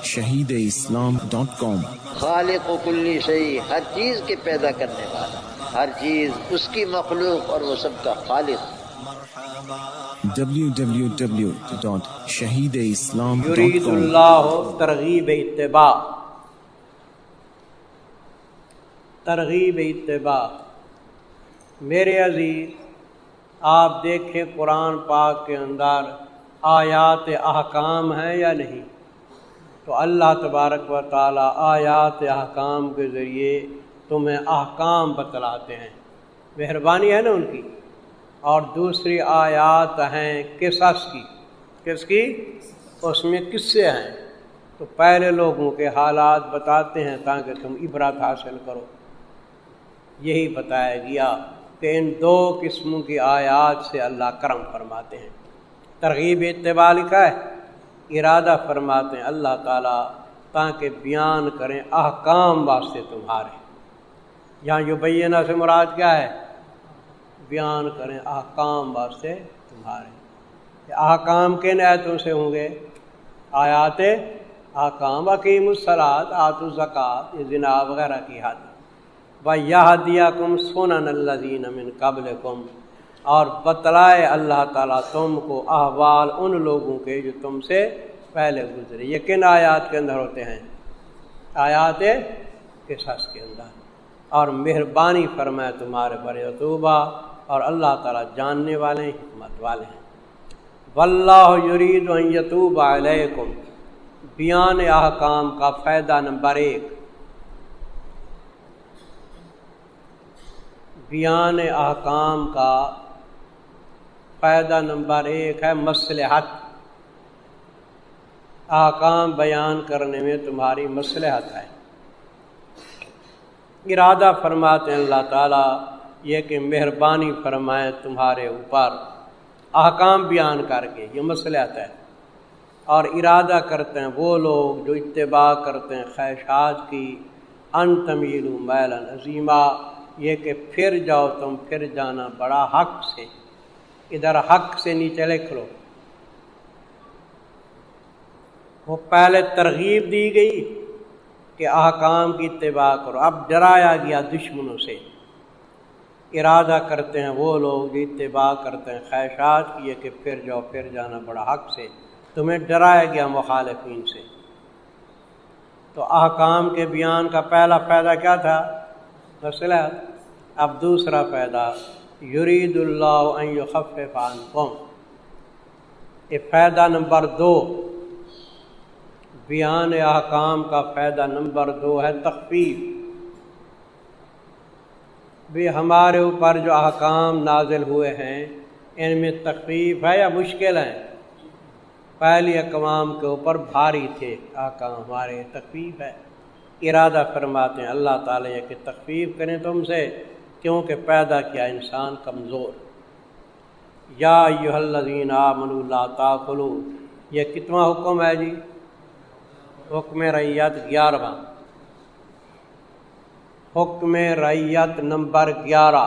www.shahideislam.com۔ خالق و کلی شیء، ہر چیز کے پیدا کرنے والا، ہر چیز اس کی مخلوق اور وہ سب کا خالق۔ www.shahideislam.com۔ یرید اللہ ترغیب اتباع، ترغیب اتباع۔ میرے عزیز، آپ دیکھیں قرآن پاک کے اندر آیات احکام ہیں یا نہیں؟ تو اللہ تبارک و تعالی آیات احکام کے ذریعے تمہیں احکام بتلاتے ہیں، مہربانی ہے نا ان کی۔ اور دوسری آیات ہیں قصص کی، کس کی؟ اس میں قصے ہیں، تو پہلے لوگوں کے حالات بتاتے ہیں تاکہ تم عبرت حاصل کرو۔ یہی بتایا گیا کہ ان دو قسموں کی آیات سے اللہ کرم فرماتے ہیں۔ ترغیب اتباع لکھا ہے، ارادہ فرماتے ہیں اللہ تعالیٰ تاکہ بیان کریں احکام واسطے تمہارے۔ یہاں یبینہ سے مراد کیا ہے؟ بیان کریں احکام واسطے تمہارے۔ احکام کن آیتوں سے ہوں گے؟ آیات احکام، اقیموا الصلاۃ، آتوا الزکوٰۃ، یہ زنا وغیرہ کی حد۔ وَیَہْدِیَکُمْ سُنَنَ الَّذِینَ مِن قَبْلِکُم، اور بتلائے اللہ تعالیٰ تم کو احوال ان لوگوں کے جو تم سے پہلے گزرے۔ یہ کن آیات کے اندر ہوتے ہیں؟ آیات قصص کے اندر۔ اور مہربانی فرمائے تمہارے پر توبہ، اور اللہ تعالیٰ جاننے والے ہیں، حکمت والے ہیں۔ واللہ یرید ان یتوب علیکم، بیان احکام کا فائدہ نمبر 1، بیان احکام کا فائدہ نمبر 1 ہے مصلحت۔ احکام بیان کرنے میں تمہاری مصلحت ہے۔ ارادہ فرماتے ہیں اللہ تعالیٰ یہ کہ مہربانی فرمائے تمہارے اوپر احکام بیان کر کے، یہ مصلحت ہے۔ اور ارادہ کرتے ہیں وہ لوگ جو اتباع کرتے ہیں خواہشات کی، ان تمیلوا میلا عظیما، یہ کہ پھر جاؤ تم، پھر جانا بڑا حق سے۔ ادھر حق سے نیچے لکھ لو، وہ پہلے ترغیب دی گئی کہ احکام کی اتباع کرو، اب ڈرایا گیا دشمنوں سے۔ ارادہ کرتے ہیں وہ لوگ جو اتباع کرتے ہیں خواہشات کی، کہ پھر جاؤ، پھر جانا بڑا حق سے، تمہیں ڈرایا گیا مخالفین سے۔ تو احکام کے بیان کا پہلا فائدہ کیا تھا؟ مصلحت۔ اب دوسرا فائدہ، یرید اللہ ان یخفف عنکم، یہ فائدہ نمبر 2، بیان احکام کا فائدہ نمبر 2 ہے تخفیف۔ بھی ہمارے اوپر جو احکام نازل ہوئے ہیں ان میں تخفیف ہے یا مشکل ہیں؟ پہلی اقوام کے اوپر بھاری تھے احکام، ہمارے تخفیف ہے۔ ارادہ فرماتے ہیں اللہ تعالیٰ یہ کہ تخفیف کریں تم سے، کیونکہ پیدا کیا انسان کمزور۔ یا ایھا الذین آمنوا لا تاکلوا، یہ کتواں حکم ہے جی؟ حکم رعیت 11واں، حکم رعیت نمبر 11،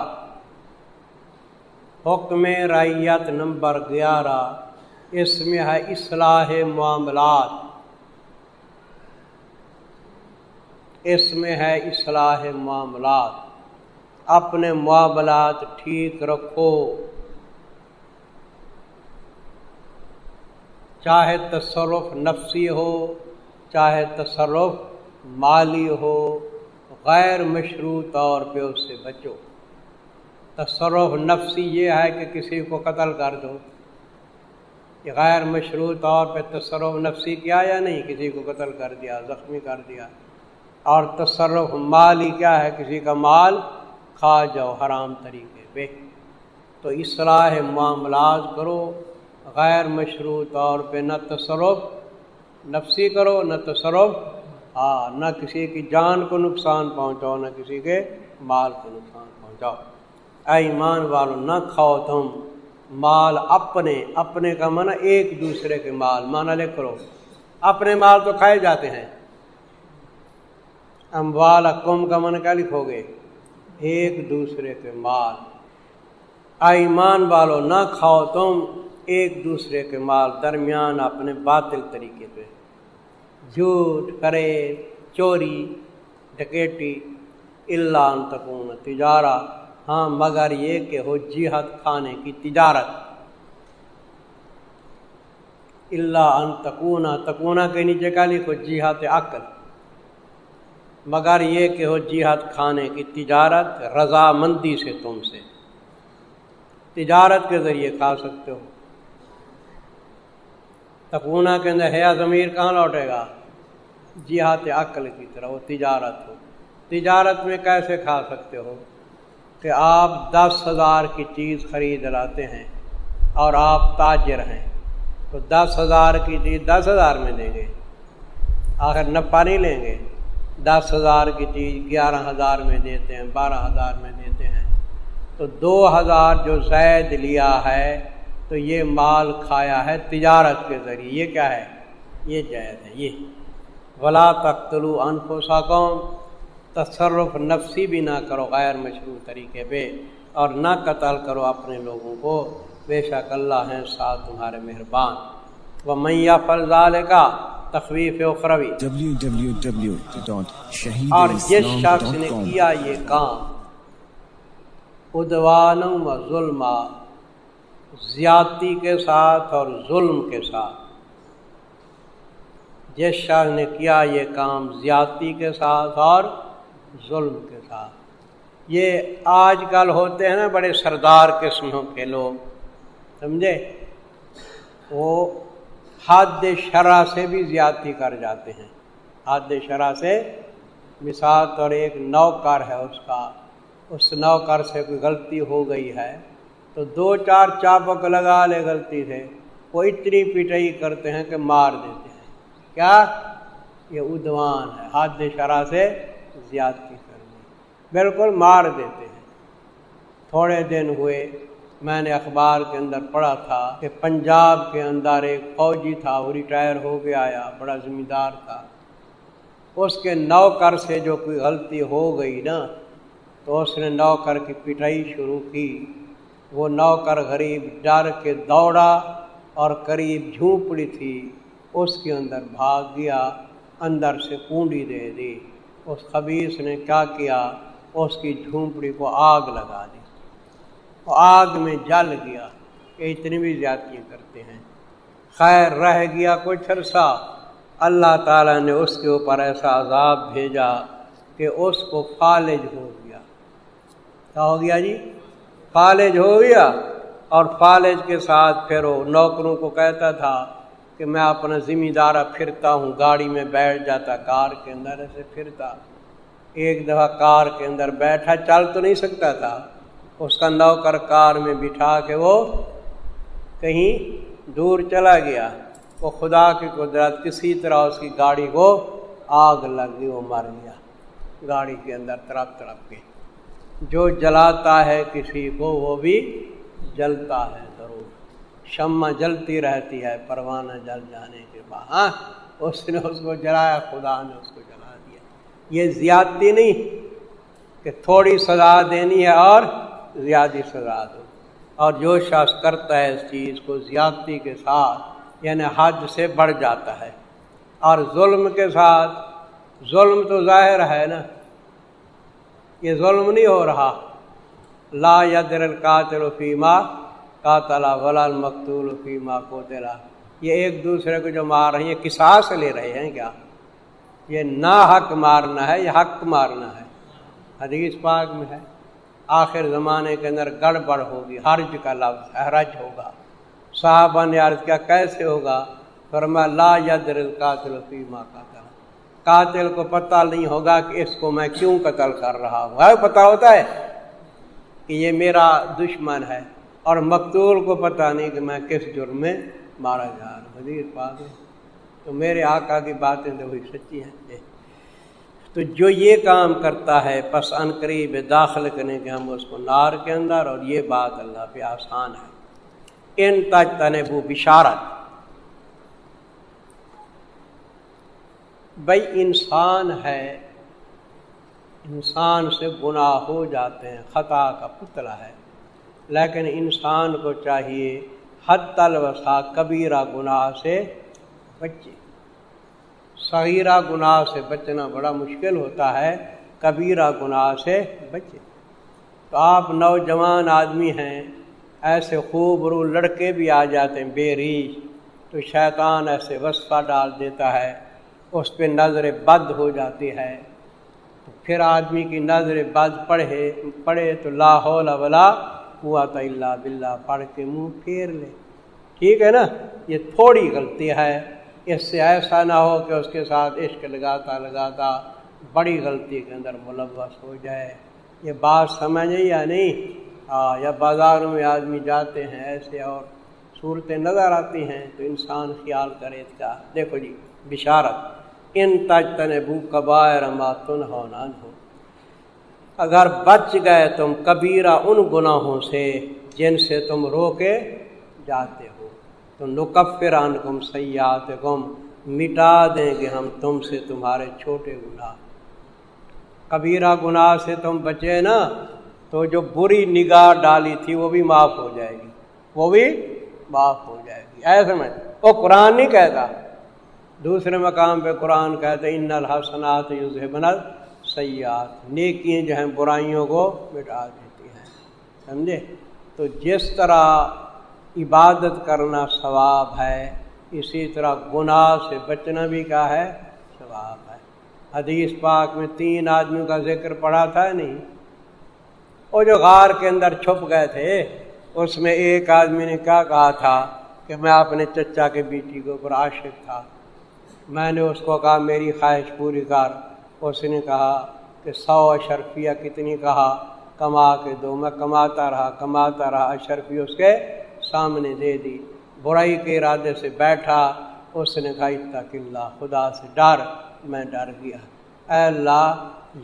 حکم رعیت نمبر 11، اس میں ہے اصلاح معاملات، اس میں ہے اصلاح معاملات، اپنے معاملات ٹھیک رکھو، چاہے تصرف نفسی ہو، چاہے تصرف مالی ہو، غیر مشروع طور پہ اس سے بچو۔ تصرف نفسی یہ ہے کہ کسی کو قتل کر دو، یہ غیر مشروع طور پہ تصرف نفسی کیا یا نہیں؟ کسی کو قتل کر دیا، زخمی کر دیا۔ اور تصرف مالی کیا ہے؟ کسی کا مال کھا جاؤ حرام طریقے پہ۔ تو اصلاح معاملات کرو، غیر مشروع طور پہ نہ تصرف نفسی کرو، نہ تصرف نہ کسی کی جان کو نقصان پہنچاؤ، نہ کسی کے مال کو نقصان پہنچاؤ۔ اے ایمان والو، نہ کھاؤ تم مال اپنے کا معنی ایک دوسرے کے مال، معنی لکھ لو، اپنے مال تو کھائے جاتے ہیں۔ اموالکم کا معنی کیا لکھو گے؟ ایک دوسرے کے مال۔ اے ایمان والو، نہ کھاؤ تم ایک دوسرے کے مال درمیان اپنے باطل طریقے پہ، جھوٹ کرے چوری ڈکیٹی الا ان تکون تجارہ، ہاں مگر یہ کہ ہو جہت کھانے کی تجارت، الا ان تکون کے نیچے کا لکھو جہت عقل، مگر یہ کہ ہو جہت کھانے کی تجارت رضامندی سے، تم سے تجارت کے ذریعے کھا سکتے ہو۔ تکونا کے اندر ہے ضمیر کہاں لوٹے گا؟ جہت عقل کی طرح، وہ تجارت ہو۔ تجارت میں کیسے کھا سکتے ہو کہ آپ 10,000 کی چیز خرید لاتے ہیں اور آپ تاجر ہیں، تو 10,000 کی چیز 10,000 میں دیں گے، آخر نفع نہیں لیں گے۔ 10,000 کی چیز 11,000 میں دیتے ہیں، 12,000 میں دیتے ہیں، تو 2,000 جو زید لیا ہے تو یہ مال کھایا ہے تجارت کے ذریعے، یہ کیا ہے؟ یہ جائز ہے۔ یہ ولا تقتلوا انفسکم، تصرف نفسی بھی نہ کرو غیر مشروع طریقے پہ، اور نہ قتل کرو اپنے لوگوں کو، بے شک اللہ ہیں ساتھ تمہارے مہربان۔ ومن یفعل ذلک، تخویف اخروی، اور جس شخص نے کیا یہ کام عدوانا و ظلما، زیادتی کے ساتھ اور ظلم کے ساتھ، جس شخص نے کیا یہ کام زیادتی کے ساتھ اور ظلم کے ساتھ۔ یہ آج کل ہوتے ہیں نا بڑے سردار قسموں کے لوگ، سمجھے، وہ حد شرع سے بھی زیادتی کر جاتے ہیں، حد شرع سے۔ مثال طور ایک نوکر ہے، اس نوکر سے کوئی غلطی ہو گئی ہے تو 2-4 چابک لگا لے غلطی سے، وہ اتنی پٹائی کرتے ہیں کہ مار دیتے ہیں۔ کیا؟ یہ عدوان ہے، حد شرع سے زیادتی کرنی، بالکل مار دیتے ہیں۔ تھوڑے دن ہوئے میں نے اخبار کے اندر پڑھا تھا کہ پنجاب کے اندر ایک فوجی تھا، وہ ریٹائر ہو کے آیا، بڑا ذمہ دار تھا، اس کے نوکر سے جو کوئی غلطی ہو گئی نا تو اس نے نوکر کی پٹائی شروع کی۔ وہ نوکر غریب ڈر کے دوڑا اور قریب جھونپڑی تھی اس کے اندر بھاگ گیا، اندر سے کنڈی دے دی۔ اس خبیث نے کیا کیا؟ اس کی جھونپڑی کو آگ لگا دی، وہ آگ میں جل گیا۔ کہ اتنی بھی زیادتیاں کرتے ہیں۔ خیر رہ گیا کچھ عرصہ، اللہ تعالیٰ نے اس کے اوپر ایسا عذاب بھیجا کہ اس کو فالج ہو گیا۔ کیا ہو گیا جی؟ فالج ہو گیا۔ اور فالج کے ساتھ پھر وہ نوکروں کو کہتا تھا کہ میں اپنا ذمہ دارہ پھرتا ہوں، گاڑی میں بیٹھ جاتا، کار کے اندر ایسے پھرتا۔ ایک دفعہ کار کے اندر بیٹھا، چل تو نہیں سکتا تھا، اس کا نوکر کار میں بٹھا کے وہ کہیں دور چلا گیا۔ وہ خدا کی قدرت، کسی طرح اس کی گاڑی کو آگ لگ گئی، وہ مر گیا گاڑی کے اندر تڑپ تڑپ کے۔ جو جلاتا ہے کسی کو وہ بھی جلتا ہے ضرور، شمع جلتی رہتی ہے پروانہ جل جانے کے بعد۔ ہاں اس نے اس کو جلایا، خدا نے اس کو جلا دیا۔ یہ زیادتی نہیں کہ تھوڑی سزا دینی ہے اور زیادہ سزا دو۔ اور جو شخص کرتا ہے اس چیز کو زیادتی کے ساتھ، یعنی حد سے بڑھ جاتا ہے، اور ظلم کے ساتھ، ظلم تو ظاہر ہے نا، یہ ظلم نہیں ہو رہا۔ لا یدر القاتل فیما قاتل ولا المقتول فیما قتل، یہ ایک دوسرے کو جو مار رہے ہیں یہ قصاص لے رہے ہیں کیا؟ یہ نا حق مارنا ہے، یہ حق مارنا ہے۔ حدیث پاک میں ہے آخر زمانے کے اندر گڑبڑ ہوگی، حرج کا لفظ حرج ہوگا۔ صحابہ نے عرض کیا کیسے ہوگا؟ فرمایا لا یدر القاتل فیما قاتل، قاتل کو پتہ نہیں ہوگا کہ اس کو میں کیوں قتل کر رہا ہوں، ہے پتہ ہوتا ہے کہ یہ میرا دشمن ہے، اور مقتول کو پتہ نہیں کہ میں کس جرم میں مارا جا رہا ہوں۔ حدیث پاک ہے۔ تو میرے آقا کی باتیں تو وہی سچی ہیں۔ تو جو یہ کام کرتا ہے پس ان قریب داخل کرنے کے ہم اس کو نار کے اندر، اور یہ بات اللہ پہ آسان ہے۔ ان تجتنبوا بشارت، بھائی انسان ہے، انسان سے گناہ ہو جاتے ہیں، خطا کا پتلا ہے، لیکن انسان کو چاہیے حد الوسع کبیرہ گناہ سے بچے۔ صغیرہ گناہ سے بچنا بڑا مشکل ہوتا ہے، کبیرہ گناہ سے بچے۔ تو آپ نوجوان آدمی ہیں، ایسے خوب رو لڑکے بھی آ جاتے ہیں بے ریش، تو شیطان ایسے وصفہ ڈال دیتا ہے، اس پہ نظر بد ہو جاتی ہے، تو پھر آدمی کی نظر بد پڑھے تو لا حول ولا قوت الا باللہ پڑھ کے منہ پھیر لے، ٹھیک ہے نا۔ یہ تھوڑی غلطی ہے، اس سے ایسا نہ ہو کہ اس کے ساتھ عشق لگاتا بڑی غلطی کے اندر ملوث ہو جائے۔ یہ بات سمجھے یا نہیں؟ یا بازاروں میں آدمی جاتے ہیں ایسے اور صورتیں نظر آتی ہیں تو انسان خیال کرے اس کا۔ دیکھو جی بشارت، ان تجتنبوا کبائر ما تنہون عنہ، اگر بچ گئے تم کبیرہ ان گناہوں سے جن سے تم روکے جاتے ہو، تو نکفر عنکم سیئاتکم، مٹا دیں گے ہم تم سے تمہارے چھوٹے گناہ۔ کبیرہ گناہ سے تم بچے نا تو جو بری نگاہ ڈالی تھی وہ بھی معاف ہو جائے گی، وہ بھی معاف ہو جائے گی، ایسے میں وہ قرآن نہیں کہتا۔ دوسرے مقام پہ قرآن کہتا ہے ان الحسنات یذھبن السیئات، نیکیاں جو ہیں برائیوں کو مٹا دیتی ہیں، سمجھے؟ تو جس طرح عبادت کرنا ثواب ہے، اسی طرح گناہ سے بچنا بھی کیا ہے؟ ثواب ہے۔ حدیث پاک میں 3 آدمیوں کا ذکر پڑا تھا نہیں؟ وہ جو غار کے اندر چھپ گئے تھے، اس میں ایک آدمی نے کیا کہا تھا کہ میں اپنے چچا کے بیٹی کے اوپر عاشق تھا، میں نے اس کو کہا میری خواہش پوری کر، اس نے کہا کہ 100 اشرفیہ کتنی کہا کما کے دو، میں کماتا رہا، اشرفی اس کے سامنے دے دی، برائی کے ارادے سے بیٹھا، اس نے کہا اتق اللہ، خدا سے ڈر، میں ڈر گیا، اے اللہ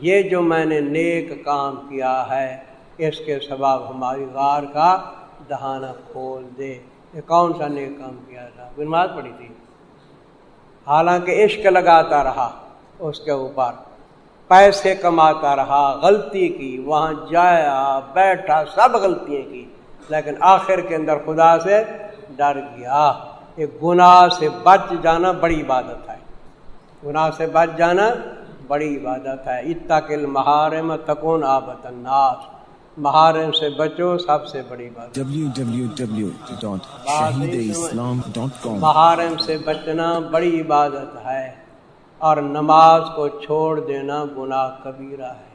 یہ جو میں نے نیک کام کیا ہے اس کے سبب ہماری غار کا دہانہ کھول دے۔ یہ کون سا نیک کام کیا تھا؟ نماز پڑھی تھی، حالانکہ عشق لگاتا رہا اس کے اوپر، پیسے کماتا رہا، غلطی کی، وہاں جایا بیٹھا، سب غلطیاں کی، لیکن آخر کے اندر خدا سے ڈر گیا۔ یہ گناہ سے بچ جانا بڑی عبادت ہے، گناہ سے بچ جانا بڑی عبادت ہے۔ اتق المحارم تکون آبت الناس، محارم سے بچو، سب سے بڑی بات۔ www.shahideislam.com محارم سے بچنا بڑی عبادت ہے، اور نماز کو چھوڑ دینا گناہ کبیرہ ہے۔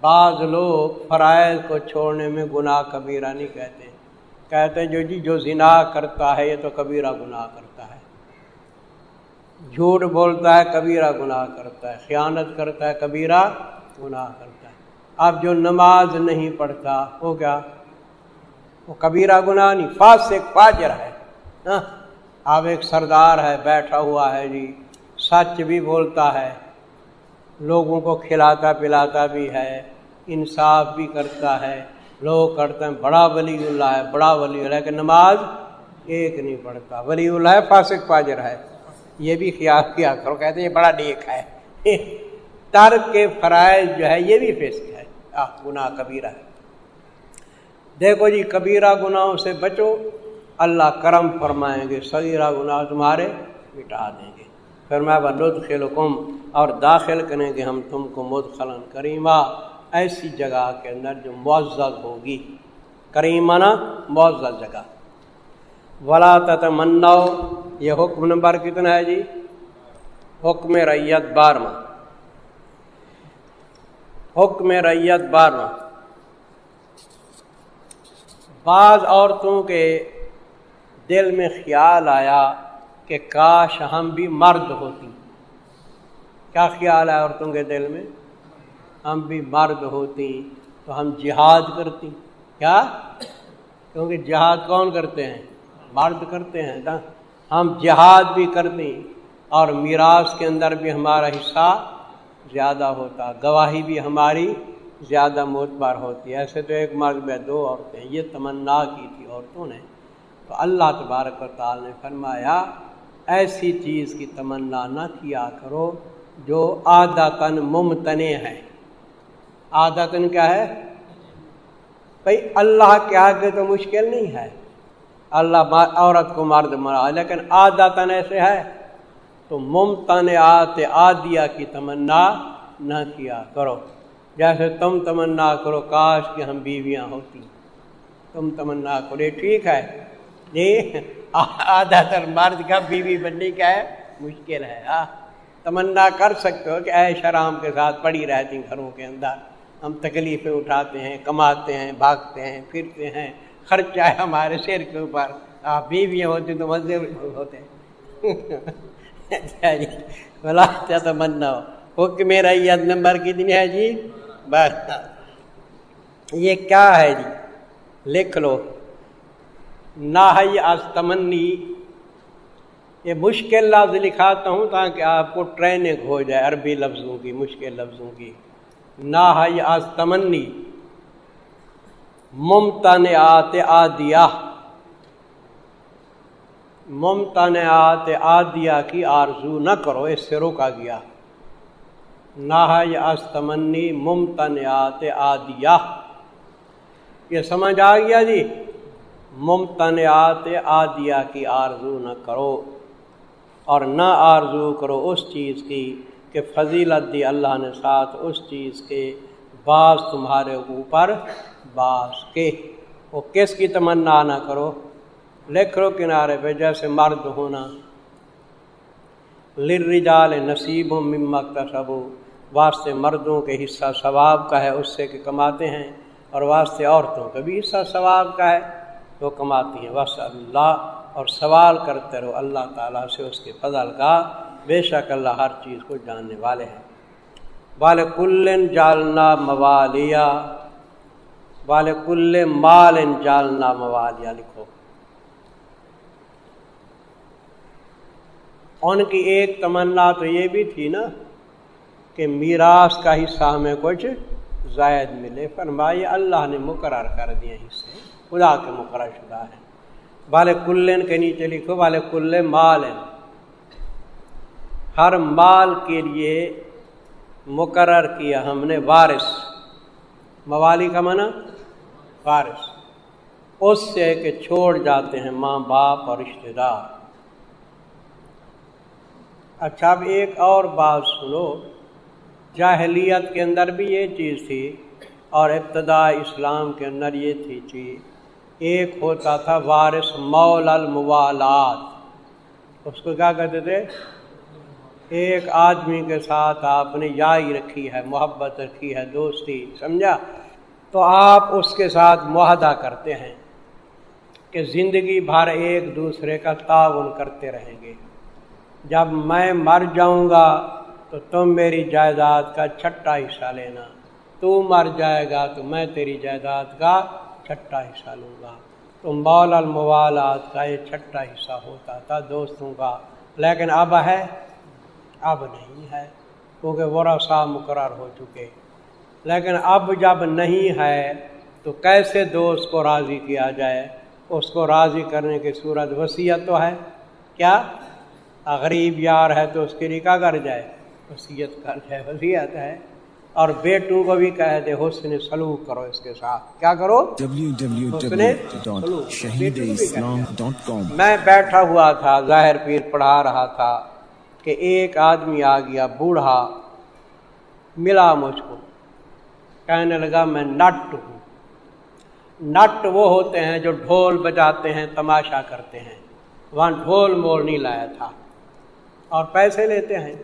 بعض لوگ فرائض کو چھوڑنے میں گناہ کبیرہ نہیں کہتے، کہتے ہیں جو زنا کرتا ہے یہ تو کبیرہ گناہ کرتا ہے، جھوٹ بولتا ہے کبیرہ گناہ کرتا ہے، خیانت کرتا ہے کبیرہ گناہ کرتا ہے۔ اب جو نماز نہیں پڑھتا وہ کیا؟ وہ کبیرہ گناہ نہیں، فاسق فاجر ہے۔ اب ایک سردار ہے بیٹھا ہوا ہے جی، سچ بھی بولتا ہے، لوگوں کو کھلاتا پلاتا بھی ہے، انصاف بھی کرتا ہے، لوگ کرتے ہیں بڑا ولی اللہ ہے، بڑا ولی اللہ ہے، کہ نماز ایک نہیں پڑھتا، ولی اللہ ہے فاسق فاجر ہے۔ یہ بھی خیال کیا کرو، کہتے ہیں یہ بڑا نیک ہے۔ ترک کے فرائض جو ہے یہ بھی فسق ہے، گناہ کبیرہ ہے۔ دیکھو جی کبیرہ گناہوں سے بچو، اللہ کرم فرمائیں گے، صغیرہ گناہ تمہارے مٹا دیں گے۔ فرمایا وَنُدْخِلُكُمْ، اور داخل کریں گے ہم تم کو مدخلاً کریما، ایسی جگہ کے اندر جو معزز ہوگی، کریمانہ معزز جگہ۔ وَلَا تَتَمَنَّوْا، یہ حکم نمبر کتنا ہے جی؟ حکم رعیت 12، حکم رعیت 12۔ بعض عورتوں کے دل میں خیال آیا کہ کاش ہم بھی مرد ہوتی۔ کیا خیال ہے عورتوں کے دل میں؟ ہم بھی مرد ہوتی تو ہم جہاد کرتی۔ کیا؟ کیونکہ جہاد کون کرتے ہیں؟ مرد کرتے ہیں نا۔ ہم جہاد بھی کرتی اور میراث کے اندر بھی ہمارا حصہ زیادہ ہوتا، گواہی بھی ہماری زیادہ معتبر ہوتی۔ ایسے تو ایک مرد میں 2 عورتیں، یہ تمنا کی تھی عورتوں نے، تو اللہ تبارک و تعالی نے فرمایا ایسی چیز کی تمنا نہ کیا کرو جو عادتاً ممتنع ہے۔ عادتاً کیا ہے بھئی؟ اللہ کے آگے تو مشکل نہیں ہے، اللہ عورت کو مرد بنا، لیکن عادتاً ایسے ہے تو ممتنعات عادیہ کی تمنا نہ کیا کرو. جیسے تم تمنا کرو کاش کہ ہم بیویاں ہوتی، تم تمنا کرو، یہ ٹھیک ہے جی. آدھا تر مرد کا بیوی بننے کا ہے مشکل ہے. تمنا کر سکتے ہو کہ عیش آرام کے ساتھ پڑی رہتی گھروں کے اندر، ہم تکلیفیں اٹھاتے ہیں، کماتے ہیں، بھاگتے ہیں، پھرتے ہیں، خرچہ ہے ہمارے سر کے اوپر. آپ بیویاں ہوتی تو مزے ہوتے. اچھا جی، بلا تمنا حکم ریت نمبر کتنی ہے جی؟ بس. یہ کیا ہے جی؟ لکھ لو. نہی از تمنی، یہ مشکل لفظ لکھاتا ہوں تاکہ آپ کو ٹریننگ ہو جائے عربی لفظوں کی، مشکل لفظوں کی. نہی از تمنی ممتنعات عادیہ، ممتنعات عادیہ کی آرزو نہ کرو، اس سے روکا گیا. نہی از تمنی ممتنعات عادیہ، یہ سمجھ آ گیا جی؟ ممتنعات عادیہ کی آرزو نہ کرو، اور نہ آرزو کرو اس چیز کی کہ فضیلت دی اللہ نے ساتھ اس چیز کے بعض تمہارے اوپر بعض کے. وہ کس کی تمنا نہ کرو؟ لکھ لو کنارے پہ، جیسے مرد ہونا. للرجال نصیب مما اکتسبوا، واسطے مردوں کے حصہ ثواب کا ہے اس سے کہ کماتے ہیں، اور واسطے عورتوں کا بھی حصہ ثواب کا ہے وہ کماتی ہیں. واسطے اللہ، اور سوال کرتے رہو اللہ تعالیٰ سے اس کے فضل کا، بے شک اللہ ہر چیز کو جاننے والے ہیں. وَلِكُلٍّ جَعَلْنَا مَوَالِيَ، وَلِكُلِّ مَالٍ جَعَلْنَا مَوَالِيَ لکھو. ان کی ایک تمنا تو یہ بھی تھی نا کہ میراث کا حصہ ہمیں کچھ زائد ملے. فرمائے اللہ نے مقرر کر دیے حصے، خدا کے مقرر شدہ ہیں. وَلِكُلٍّ کے نیچے لکھو وَلِكُلِّ مَالٍ، ہر مال کے لیے مقرر کیا ہم نے وارث. موالی کا معنی وارث، اس سے کہ چھوڑ جاتے ہیں ماں باپ اور رشتہ دار. اچھا اب ایک اور بات سنو، جاہلیت کے اندر بھی یہ چیز تھی اور ابتدا اسلام کے اندر یہ تھی چیز. ایک ہوتا تھا وارث مولا الموالات، اس کو کیا کہتے تھے؟ ایک آدمی کے ساتھ آپ نے یاری رکھی ہے، محبت رکھی ہے، دوستی، سمجھا؟ تو آپ اس کے ساتھ معاہدہ کرتے ہیں کہ زندگی بھر ایک دوسرے کا تعاون کرتے رہیں گے. جب میں مر جاؤں گا تو تم میری جائیداد کا چھٹا حصہ لینا، تو مر جائے گا تو میں تیری جائیداد کا چھٹا حصہ لوں گا. تو مولا الموالات کا یہ چھٹا حصہ ہوتا تھا دوستوں کا. لیکن اب ہے؟ اب نہیں ہے، کیونکہ ورثاء مقرر ہو چکے. لیکن اب جب نہیں ہے تو کیسے دوست کو راضی کیا جائے؟ اس کو راضی کرنے کی صورت وصیت تو ہے. کیا غریب یار ہے تو اس کے لیے کیا کر جائے؟ وصیت کر جائے، وصیت ہے. اور بیٹوں کو بھی کہہ دے حسن سلوک کرو اس کے ساتھ. کیا کرو؟ www.shahideislam.com. میں بیٹھا ہوا تھا، ظاہر پیر پڑھا رہا تھا کہ ایک آدمی آ گیا بوڑھا، ملا مجھ کو، کہنے لگا میں نٹ ہوں. نٹ وہ ہوتے ہیں جو ڈھول بجاتے ہیں، تماشا کرتے ہیں. وہاں ڈھول مول نہیں لایا تھا اور پیسے لیتے ہیں.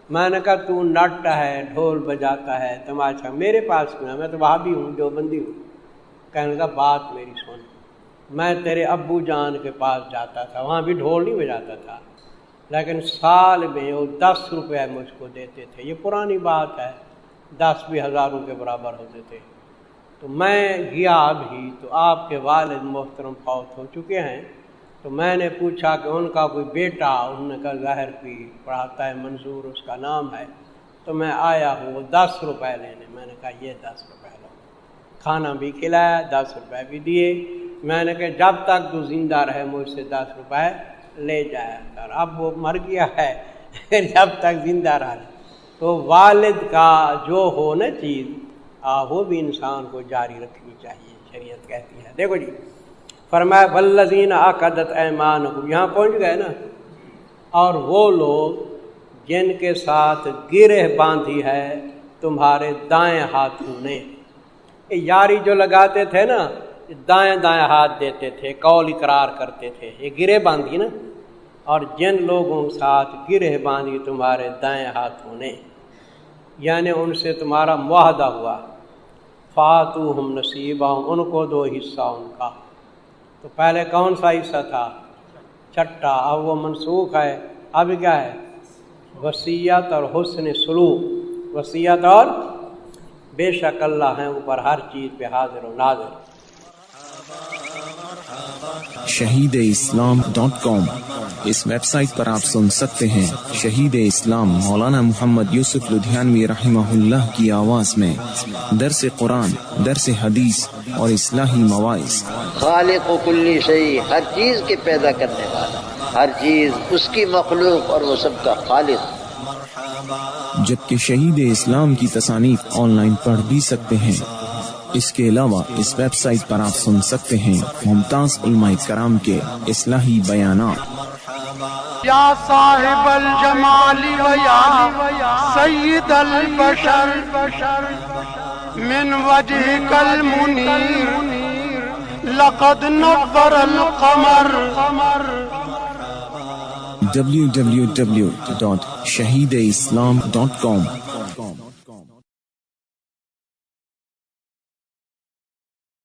میں نے کہا تو نٹ ہے، ڈھول بجاتا ہے، تماشا، میرے پاس کیوں ہے؟ میں تو وہابی ہوں، جو بندی ہوں. کہنے لگا بات میری سن، میں تیرے ابو جان کے پاس جاتا تھا، وہاں بھی ڈھول نہیں بجاتا تھا، لیکن سال میں وہ 10 روپے مجھ کو دیتے تھے. یہ پرانی بات ہے، 10 بھی ہزاروں کے برابر ہوتے تھے. تو میں گیا ابھی تو آپ کے والد محترم فوت ہو چکے ہیں. تو میں نے پوچھا کہ ان کا کوئی بیٹا؟ انہوں نے کہا ظاہر پیر پڑھاتا ہے، منظور اس کا نام ہے. تو میں آیا ہوں وہ 10 روپے لینے. میں نے کہا یہ 10 روپے لو. کھانا بھی کھلایا، 10 روپے بھی دیے. میں نے کہا جب تک تو زندہ رہے مجھ سے 10 روپے لے جایا کر. اب وہ مر گیا ہے، جب تک زندہ رہا. تو والد کا جو ہو نا چیز، وہ بھی انسان کو جاری رکھنی چاہیے، شریعت کہتی ہے. دیکھو جی، فرمایا والذین عقدت ایمانکم، یہاں پہنچ گئے نا. اور وہ لوگ جن کے ساتھ گرہ باندھی ہے تمہارے دائیں ہاتھوں نے. یاری جو لگاتے تھے نا، دائیں دائیں ہاتھ دیتے تھے، قول اقرار کرتے تھے، یہ گرہ باندھی نا. اور جن لوگوں کے ساتھ گرہ باندھی تمہارے دائیں ہاتھوں نے، یعنی ان سے تمہارا معاہدہ ہوا. فاتوہم نصیبہم، ان کو دو حصہ ان کا. تو پہلے کون سا حصہ تھا؟ چھٹا. اب وہ منسوخ ہے. اب کیا ہے؟ وصیت اور حسن سلوک. وصیت اور بے شک اللہ ہیں اوپر ہر چیز پہ حاضر و ناظر. shahideislam.com اس ویب سائٹ پر آپ سن سکتے ہیں شہید اسلام مولانا محمد یوسف لدھیانوی رحمہ اللہ کی آواز میں درس قرآن، درس حدیث اور اصلاحی مواعظ. خالق و کلی شیء، ہر چیز کے پیدا کرنے والا، ہر چیز اس کی مخلوق اور وہ سب کا خالق. جبکہ شہید اسلام کی تصانیف آن لائن پڑھ بھی سکتے ہیں. اس کے علاوہ اس ویب سائٹ پر آپ سن سکتے ہیں ممتاز علماء کرام کے اصلاحی بیانات. یا صاحب الجمال و یا سید البشر من وجهك المنیر لقد نور القمر. www.shahideislam.com